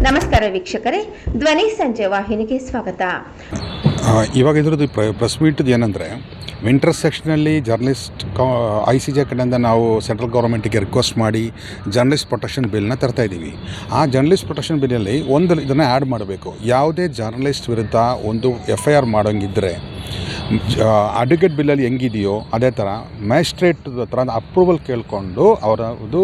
ನಮಸ್ಕಾರ ವೀಕ್ಷಕರೇ, ಧ್ವನಿ ಸಂಜೆ ವಾಹಿನಿಗೆ ಸ್ವಾಗತ. ಇವಾಗ ಇದ್ರದ್ದು ಪ್ರೆಸ್ ಮೀಟ್ದು ಏನಂದರೆ, ಇಂಟರ್ಸೆಕ್ಷನಲ್ಲಿ ಜರ್ನಲಿಸ್ಟ್ ICJ ಕಡೆಯಿಂದ ನಾವು ಸೆಂಟ್ರಲ್ ಗೌರ್ಮೆಂಟಿಗೆ ರಿಕ್ವೆಸ್ಟ್ ಮಾಡಿ ಜರ್ನಲಿಸ್ಟ್ ಪ್ರೊಟೆಕ್ಷನ್ ಬಿಲ್ನ ತರ್ತಾಯಿದ್ದೀವಿ. ಆ ಜರ್ನಲಿಸ್ಟ್ ಪ್ರೊಟೆಕ್ಷನ್ ಬಿಲ್ಲಲ್ಲಿ ಒಂದು ಇದನ್ನು ಆ್ಯಡ್ ಮಾಡಬೇಕು. ಯಾವುದೇ ಜರ್ನಲಿಸ್ಟ್ ವಿರುದ್ಧ ಒಂದು FIR ಮಾಡೋಂಗಿದ್ದರೆ ಅಡ್ವೊಕೇಟ್ ಬಿಲ್ಲಲ್ಲಿ ಹೆಂಗಿದೆಯೋ ಅದೇ ಥರ ಮ್ಯಾಜಿಸ್ಟ್ರೇಟ್ ಹತ್ರ ಅಪ್ರೂವಲ್ ಕೇಳಿಕೊಂಡು ಅವರದು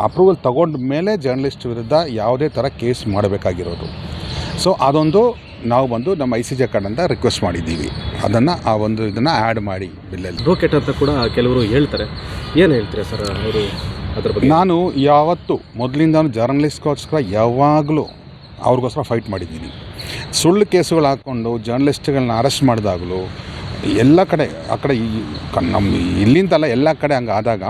ಅಪ್ರೂವಲ್ ತಗೊಂಡ ಮೇಲೆ ಜರ್ನಲಿಸ್ಟ್ ವಿರುದ್ಧ ಯಾವುದೇ ಥರ ಕೇಸ್ ಮಾಡಬೇಕಾಗಿರೋದು. ಸೊ ಅದೊಂದು ನಾವು ಬಂದು ನಮ್ಮ ICJ ಕಡೆಯಿಂದ ರಿಕ್ವೆಸ್ಟ್ ಮಾಡಿದ್ದೀವಿ. ಅದನ್ನು ಆ ಒಂದು ಇದನ್ನು ಆ್ಯಡ್ ಮಾಡಿ ಬಿಲ್ಲಲ್ಲಿ. ಅಡ್ವೊಕೇಟ್ ಅಂತ ಕೂಡ ಕೆಲವರು ಹೇಳ್ತಾರೆ, ಏನು ಹೇಳ್ತೀರಾ ಸರ್ ಅವರು ಅದ್ರ ಬಗ್ಗೆ? ನಾನು ಯಾವತ್ತೂ ಮೊದಲಿಂದ ಜರ್ನಲಿಸ್ಟ್ಗೋಸ್ಕರ ಯಾವಾಗಲೂ ಅವ್ರಿಗೋಸ್ಕರ ಫೈಟ್ ಮಾಡಿದ್ದೀನಿ. ಸುಳ್ಳು ಕೇಸುಗಳು ಹಾಕ್ಕೊಂಡು ಜರ್ನಲಿಸ್ಟ್ಗಳನ್ನ ಅರೆಸ್ಟ್ ಮಾಡಿದಾಗಲೂ ಎಲ್ಲ ಕಡೆ ಆ ಕಡೆ ನಮ್ಮ ಇಲ್ಲಿಂದಲ್ಲ ಎಲ್ಲ ಕಡೆ ಹಂಗೆ ಆದಾಗ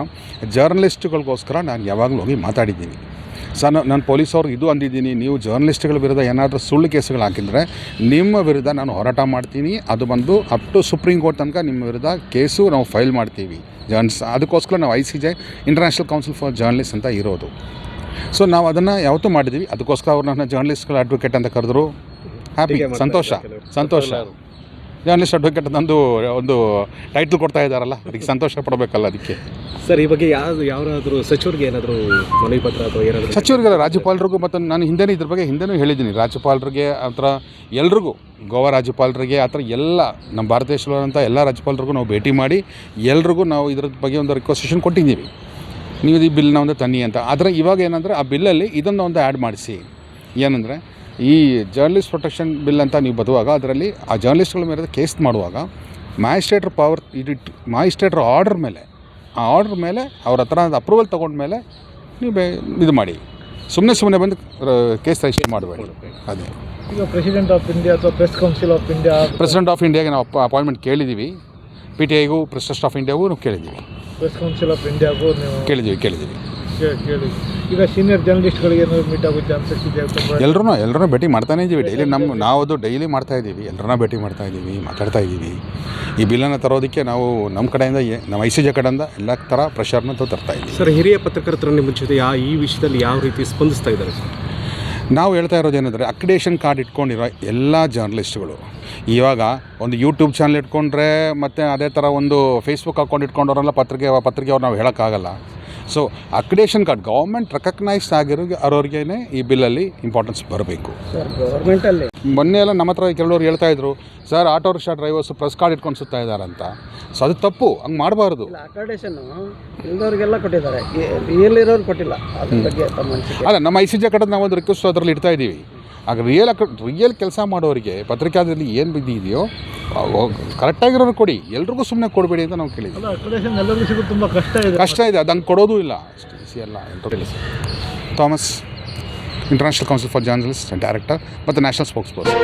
ಜರ್ನಲಿಸ್ಟ್ಗಳಿಗೋಸ್ಕರ ನಾನು ಯಾವಾಗಲೂ ಹೋಗಿ ಮಾತಾಡಿದ್ದೀನಿ. ಸರ್ ನಾನು ಪೊಲೀಸವ್ರಿಗೆ ಇದು ಅಂದಿದ್ದೀನಿ, ನೀವು ಜರ್ನಲಿಸ್ಟ್ಗಳ ವಿರುದ್ಧ ಏನಾದರೂ ಸುಳ್ಳು ಕೇಸುಗಳು ಹಾಕಿದರೆ ನಿಮ್ಮ ವಿರುದ್ಧ ನಾನು ಹೋರಾಟ ಮಾಡ್ತೀನಿ. ಅದು ಬಂದು ಅಪ್ ಟು ಸುಪ್ರೀಂ ಕೋರ್ಟ್ ತನಕ ನಿಮ್ಮ ವಿರುದ್ಧ ಕೇಸು ನಾವು ಫೈಲ್ ಮಾಡ್ತೀವಿ. ಅದಕ್ಕೋಸ್ಕರ ನಾವು ICJ international council for journalist ಅಂತ ಇರೋದು. ಸೊ ನಾವು ಅದನ್ನು ಯಾವತ್ತೂ ಮಾಡಿದ್ದೀವಿ. ಅದಕ್ಕೋಸ್ಕರ ಅವ್ರು ನನ್ನ ಜರ್ನಲಿಸ್ಟ್ಗಳ ಅಡ್ವೊಕೇಟ್ ಅಂತ ಕರೆದ್ರು. ಹ್ಯಾಪಿ, ಸಂತೋಷ. ಜರ್ನಲಿಸ್ಟ್ ಅಡ್ವೊಕೇಟ್ ನಂದು ಒಂದು ಟೈಟ್ಲ್ ಕೊಡ್ತಾ ಇದ್ದಾರಲ್ಲ, ಅದಕ್ಕೆ ಸಂತೋಷ ಪಡಬೇಕಲ್ಲ. ಅದಕ್ಕೆ ಸರ್ ಈ ಬಗ್ಗೆ ಯಾರಾದರೂ ಸಚಿವರಿಗೆ ಏನಾದರೂ ಮನವಿ ಪತ್ರ ಅಥವಾ ಏನಾದರೂ? ಸಚಿವರಿಗೆಲ್ಲ, ರಾಜ್ಯಪಾಲರಿಗೂ, ಮತ್ತು ನಾನು ಇದ್ರ ಬಗ್ಗೆ ಹಿಂದೆನೂ ಹೇಳಿದ್ದೀನಿ. ರಾಜ್ಯಪಾಲರಿಗೆ ಆ ಥರ ಎಲ್ರಿಗೂ, ಗೋವಾ ರಾಜ್ಯಪಾಲರಿಗೆ ಆ ಥರ ಎಲ್ಲ ನಮ್ಮ ಭಾರತ ದೇಶದಲ್ಲಿರುವಂಥ ಎಲ್ಲ ರಾಜ್ಯಪಾಲರಿಗೂ ನಾವು ಭೇಟಿ ಮಾಡಿ ಎಲ್ರಿಗೂ ನಾವು ಇದ್ರ ಬಗ್ಗೆ ಒಂದು ರಿಕ್ವೆಸ್ಟೇಷನ್ ಕೊಟ್ಟಿದ್ದೀವಿ. ನೀವು ಈ ಬಿಲ್ನ ಒಂದು ತನ್ನಿ ಅಂತ. ಆದರೆ ಇವಾಗ ಏನಂದರೆ ಆ ಬಿಲ್ಲಲ್ಲಿ ಇದನ್ನು ಒಂದು ಆ್ಯಡ್ ಮಾಡಿಸಿ. ಏನಂದರೆ ಈ ಜರ್ನಲಿಸ್ಟ್ ಪ್ರೊಟೆಕ್ಷನ್ ಬಿಲ್ ಅಂತ ನೀವು ಬರುವಾಗ ಅದರಲ್ಲಿ ಆ ಜರ್ನಲಿಸ್ಟ್ಗಳ ಮೇಲೆ ಕೇಸ್ ಮಾಡುವಾಗ ಮ್ಯಾಜಿಸ್ಟ್ರೇಟ್ರ್ ಪವರ್ ಮ್ಯಾಜಿಸ್ಟ್ರೇಟ್ರ್ ಆರ್ಡರ್ ಮೇಲೆ, ಆ ಆರ್ಡರ್ ಮೇಲೆ ಅವ್ರ ಹತ್ರ ಅಪ್ರೂವಲ್ ತೊಗೊಂಡ್ಮೇಲೆ ನೀವು ಇದು ಮಾಡಿ. ಸುಮ್ಮನೆ ಬಂದು ಕೇಸ್ ರಿಜಿಸ್ಟರ್ ಮಾಡಬೇಡಿ. ಅದೇ ಈಗ ಪ್ರೆಸಿಡೆಂಟ್ ಆಫ್ ಇಂಡಿಯಾ ಅಥವಾ press council of India, president of ಇಂಡಿಯಾಗೆ ನಾವು ಅಪಾಯಿಂಟ್ಮೆಂಟ್ ಕೇಳಿದ್ದೀವಿ. PTIಗೂ ಪ್ರೆಸಿಡೆಂಟ್ ಆಫ್ ಇಂಡಿಯಾಗೂ ನಾವು ಕೇಳಿದ್ದೀವಿ. ಪ್ರೆಸ್ ಕೌನ್ಸಿಲ್ ಆಫ್ ಇಂಡಿಯಾಗೂ ನೀವು ಕೇಳಿದ್ದೀವಿ. ಕೇಳಿ. ಈಗ ಸೀನಿಯರ್ ಜರ್ನಲಿಸ್ಟ್ಗಳಿಗೆ ಭೇಟಿ ಆಗೋ ಚಾನ್ಸಸ್ ಇದೆ? ಎಲ್ಲರೂ ಭೇಟಿ ಮಾಡ್ತಾನೇ ಇದ್ದೀವಿ. ಡೈಲಿ ನಾವು ಡೈಲಿ ಮಾಡ್ತಾಯಿದ್ದೀವಿ. ಎಲ್ಲರನ್ನ ಭೇಟಿ ಮಾಡ್ತಾಯಿದ್ದೀವಿ, ಮಾತಾಡ್ತಾ ಇದ್ದೀವಿ. ಈ ಬಿಲ್ಲನ್ನು ತರೋದಕ್ಕೆ ನಾವು ನಮ್ಮ ಕಡೆಯಿಂದ, ನಮ್ಮ ICJ ಕಡೆಯಿಂದ ಎಲ್ಲ ಥರ ಪ್ರೆಷರ್ನ ತರ್ತಾ ಇದ್ದೀವಿ. ಸರ್, ಹಿರಿಯ ಪತ್ರಕರ್ತರು ನಿಮ್ಮ ಜೊತೆ ಈ ವಿಷಯದಲ್ಲಿ ಯಾವ ರೀತಿ ಸ್ಪಂದಿಸ್ತಾ ಇದ್ದಾರೆ ಸರ್? ನಾವು ಹೇಳ್ತಾ ಇರೋದೇನೆಂದರೆ, ಅಕ್ರಿಡೇಷನ್ ಕಾರ್ಡ್ ಇಟ್ಕೊಂಡಿರೋ ಎಲ್ಲ ಜರ್ನಲಿಸ್ಟ್ಗಳು ಇವಾಗ ಒಂದು ಯೂಟ್ಯೂಬ್ ಚಾನಲ್ ಇಟ್ಕೊಂಡ್ರೆ ಮತ್ತು ಅದೇ ಥರ ಒಂದು ಫೇಸ್ಬುಕ್ ಅಕೌಂಟ್ ಇಟ್ಕೊಂಡವರೆಲ್ಲ ಪತ್ರಿಕೆ ಅವ್ರು ನಾವು ಹೇಳೋಕ್ಕಾಗಲ್ಲ. So accreditation card government recognised ಅವ್ರಿಗೆ ಈ ಬಿಲ್ಲಲ್ಲಿ ಇಂಪಾರ್ಟೆನ್ಸ್ ಬರಬೇಕು. ಸರ್, ಗೌರ್ಮೆಂಟಲ್ಲಿ ಮೊನ್ನೆ ಎಲ್ಲ ನಮ್ಮ ಹತ್ರ ಕೆಲವರು ಹೇಳ್ತಾಯಿದ್ರು, sir auto rickshaw drivers press card ಇಟ್ಕೊಂಡು ಸುತ್ತಾ ಇದ್ದಾರೆ ಅಂತ. ಸೊ ಅದು ತಪ್ಪು, ಹಂಗೆ ಮಾಡಬಾರ್ದು. ಅಕಾಡೆಷನ್ ಇಲ್ಲದವ್ರಿಗೆಲ್ಲ ಕೊಟ್ಟಿದ್ದಾರೆ, ಇಲ್ಲಿರೋರು ಕೊಟ್ಟಿಲ್ಲ. ಅದ್ರ ಬಗ್ಗೆ ಅಲ್ಲ, ನಮ್ಮ ICJ ಕಡೆ ನಾವು ಒಂದು ರಿಕ್ವೆಸ್ಟ್ ಅದರಲ್ಲಿ ಇಡ್ತಾ ಇದ್ದೀವಿ. ಆಗ ರಿಯಲ್ ಕೆಲಸ ಮಾಡೋರಿಗೆ ಪತ್ರಿಕಾದಲ್ಲಿ ಏನು ಬಿದ್ದಿದೆಯೋ ಕರೆಕ್ಟಾಗಿರೋರು ಕೊಡಿ, ಎಲ್ರಿಗೂ ಸುಮ್ಮನೆ ಕೊಡಬೇಡಿ ಅಂತ ನಾವು ಕೇಳಿದ್ವಿ. ಅಕಾಡೆಷನ್ ಎಲ್ಲರಿಗೂ ಸಿಗೋದು ತುಂಬ ಕಷ್ಟ ಇದೆ. ಅದು ಹಂಗೆ ಕೊಡೋದು ಇಲ್ಲ. ಎಲ್ಲ Thomas, international council for journalist director ಮತ್ತು ನ್ಯಾಷನಲ್ ಸ್ಪೋಕ್ಸ್ ಪರ್ಸನ್.